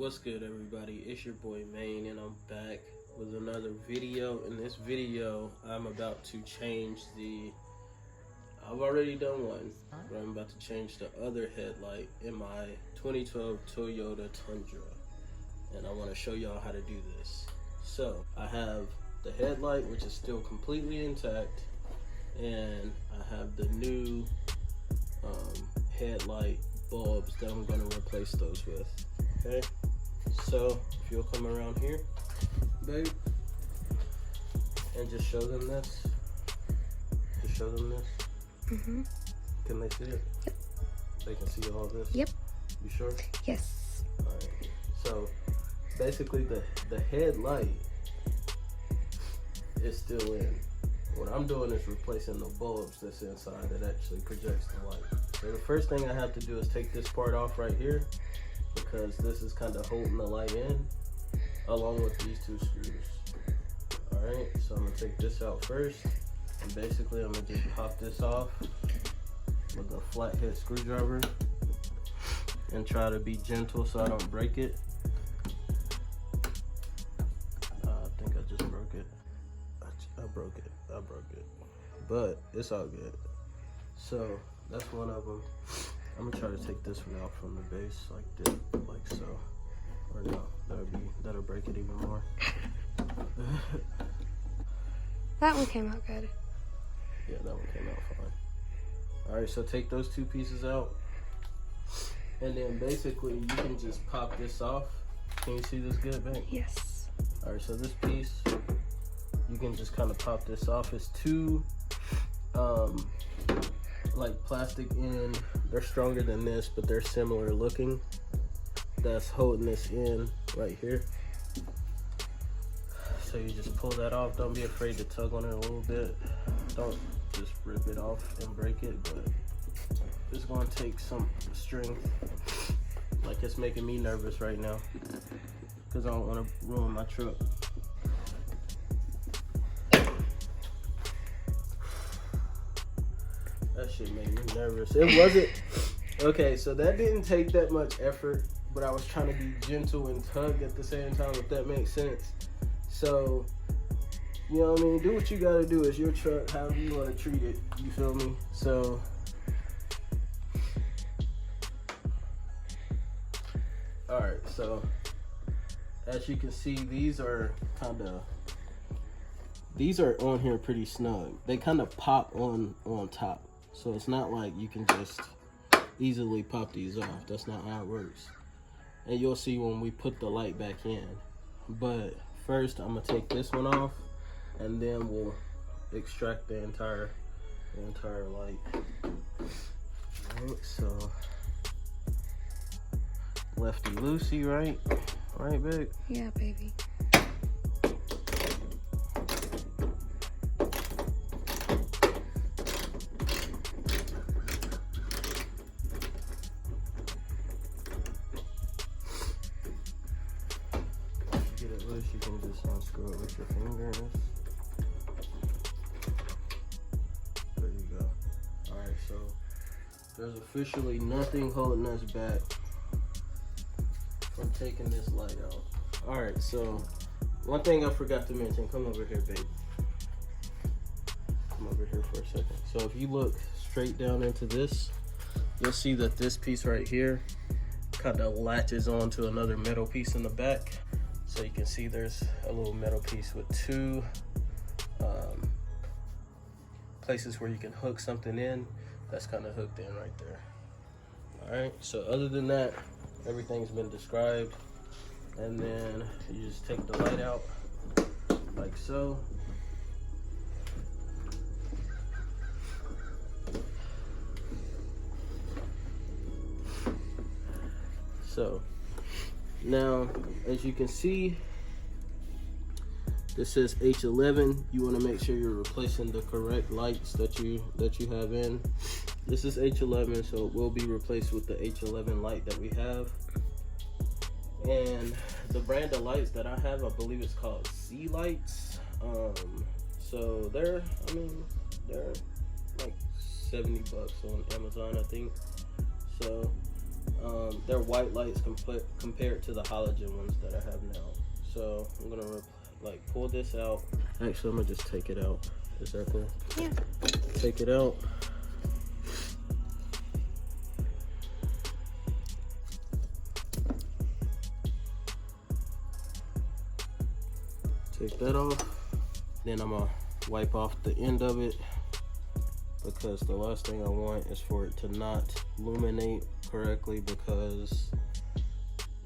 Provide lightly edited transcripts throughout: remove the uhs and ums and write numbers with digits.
What's good, everybody? It's your boy Maine, and I'm back with another video. In this video, I'm about to change I've already done one, but I'm about to change the other headlight in my 2012 Toyota Tundra, and I want to show y'all how to do this. So I have the headlight, which is still completely intact, and I have the new headlight bulbs that I'm going to replace those with. Okay, so if you'll come around here, babe, and just show them this. Just show them this. Mm-hmm. Can they see it? Yep. They can see all this? Yep. You sure? Yes. Alright. So basically the headlight is still in. What I'm doing is replacing the bulbs that's inside that actually projects the light. So the first thing I have to do is take this part off right here, because this is kind of holding the light in along with these two screws. Alright, so I'm going to take this out first, and basically I'm going to just pop this off with a flathead screwdriver and try to be gentle so I don't break it. I think I just broke it. I broke it, but it's all good. So that's one of them. I'm gonna try to take this one out from the base like this, like so. Or no, that'll break it even more. That one came out good. Yeah, that one came out fine. All right, so take those two pieces out, and then basically you can just pop this off. Can you see this good, babe? Yes. All right, so this piece, you can just kind of pop this off. It's two like plastic end. They're stronger than this, but they're similar looking. That's holding this in right here. So you just pull that off. Don't be afraid to tug on it a little bit. Don't just rip it off and break it, but it's going to take some strength. Like, it's making me nervous right now because I don't want to ruin my truck. That shit made me nervous. It wasn't okay, so that didn't take that much effort, but I was trying to be gentle and tug at the same time, if that makes sense. So, you know what I mean? Do what you gotta do. It's your truck, however you want to treat it. You feel me? So, alright, so as you can see, these are on here pretty snug. They kind of pop on top. So it's not like you can just easily pop these off. That's not how it works. And you'll see when we put the light back in. But first I'm gonna take this one off, and then we'll extract the entire light. Alright, so lefty loosey, right? Right, babe? Yeah, baby. Get it loose, you can just unscrew it with your fingers. There you go. Alright, so there's officially nothing holding us back from taking this light out. Alright, so one thing I forgot to mention. Come over here, babe. Come over here for a second. So if you look straight down into this, you'll see that this piece right here kind of latches onto another metal piece in the back. So you can see there's a little metal piece with two places where you can hook something in. That's kind of hooked in right there. Alright, so other than that, everything's been described. And then you just take the light out like so. So now, as you can see, this says H11. You want to make sure you're replacing the correct lights that you have in. This is H11, so it will be replaced with the H11 light that we have. And the brand of lights that I have, I believe it's called C Lights. So they're like $70 on Amazon, I think. So they're white lights compared to the halogen ones that I have now. So I'm gonna like pull this out. Actually, I'm gonna just take it out. Is that cool? Yeah. Take it out. Take that off. Then I'm gonna wipe off the end of it, because the last thing I want is for it to not illuminate correctly because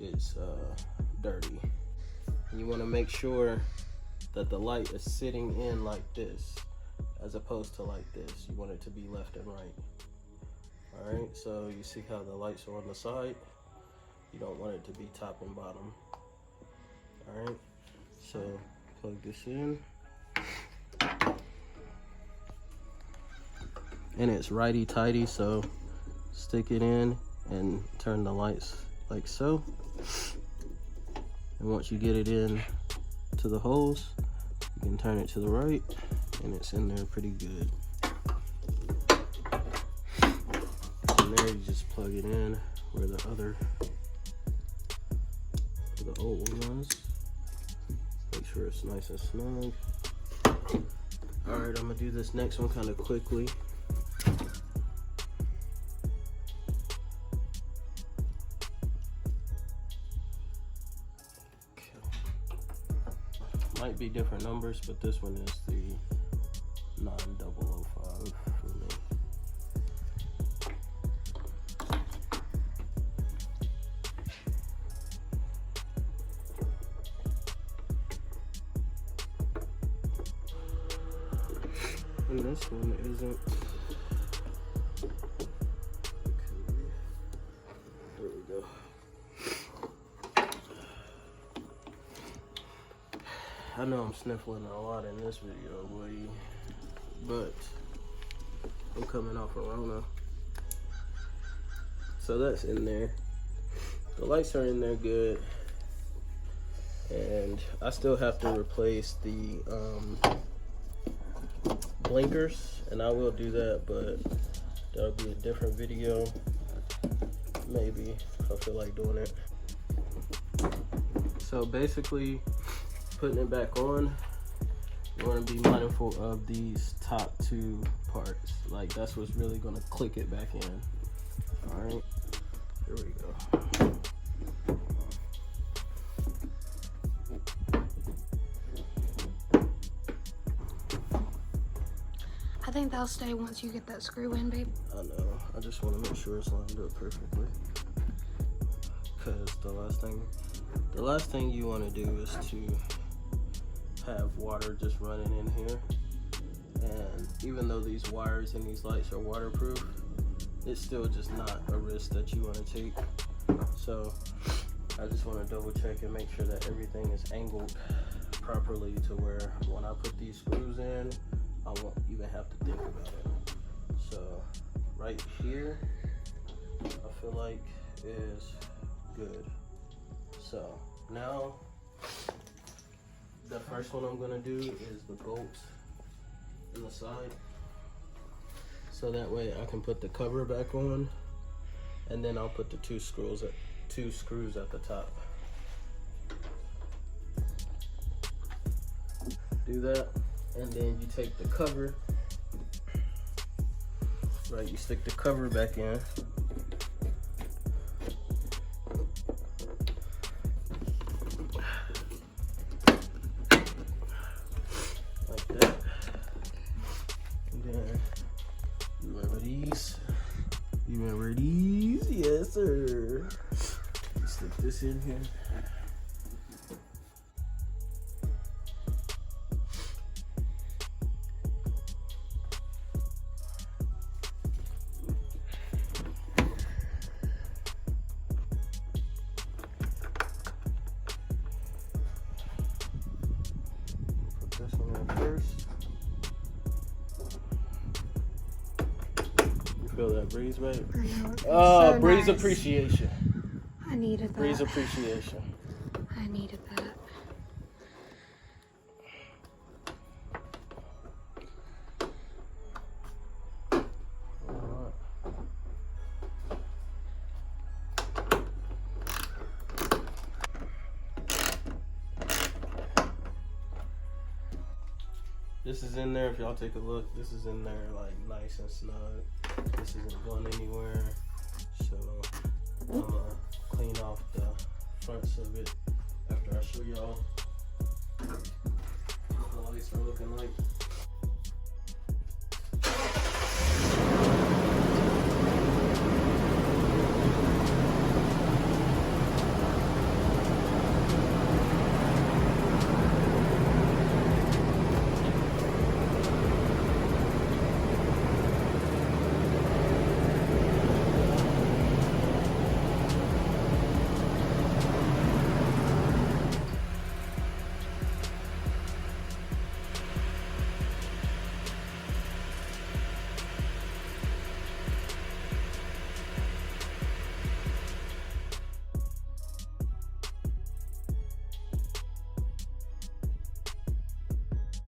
it's dirty. And you want to make sure that the light is sitting in like this as opposed to like this. You want it to be left and right. All right, so you see how the lights are on the side? You don't want it to be top and bottom. All right, so plug this in. And it's righty tighty, so stick it in and turn the lights like so. And once you get it in to the holes, you can turn it to the right and it's in there pretty good. And there you just plug it in where the old one was. Make sure it's nice and snug. All right, I'm gonna do this next one kind of quickly. Might be different numbers, but this one is the 9005 for me. And this one isn't. Okay, there we go. I know I'm sniffling a lot in this video, boy, but I'm coming off a Rona. So that's in there. The lights are in there good. And I still have to replace the blinkers, and I will do that, but that'll be a different video. Maybe, if I feel like doing it. So basically, putting it back on, you want to be mindful of these top two parts. Like, that's what's really going to click it back in. All right, here we go. I think they'll stay once you get that screw in, babe. I know, I just want to make sure it's lined up perfectly, because the last thing you want to do is to have water just running in here. And even though these wires and these lights are waterproof, it's still just not a risk that you want to take. So I just want to double check and make sure that everything is angled properly to where when I put these screws in, I won't even have to think about it. So right here, I feel like is good. So now the first one I'm gonna do is the bolts in the side. So that way I can put the cover back on, and then I'll put the two screws at the top. Do that, and then you take the cover, right, you stick the cover back in. Like that. And then you remember these? You remember these? Yes, sir. You stick this in here. First, you feel that breeze, babe? I know, it feels Oh, so breeze nice. appreciation. I needed that. Breeze appreciation. I needed that. This is in there. If y'all take a look, this is in there like nice and snug. This isn't going anywhere. So I'm gonna clean off the fronts of it after I show y'all what the lights are looking like.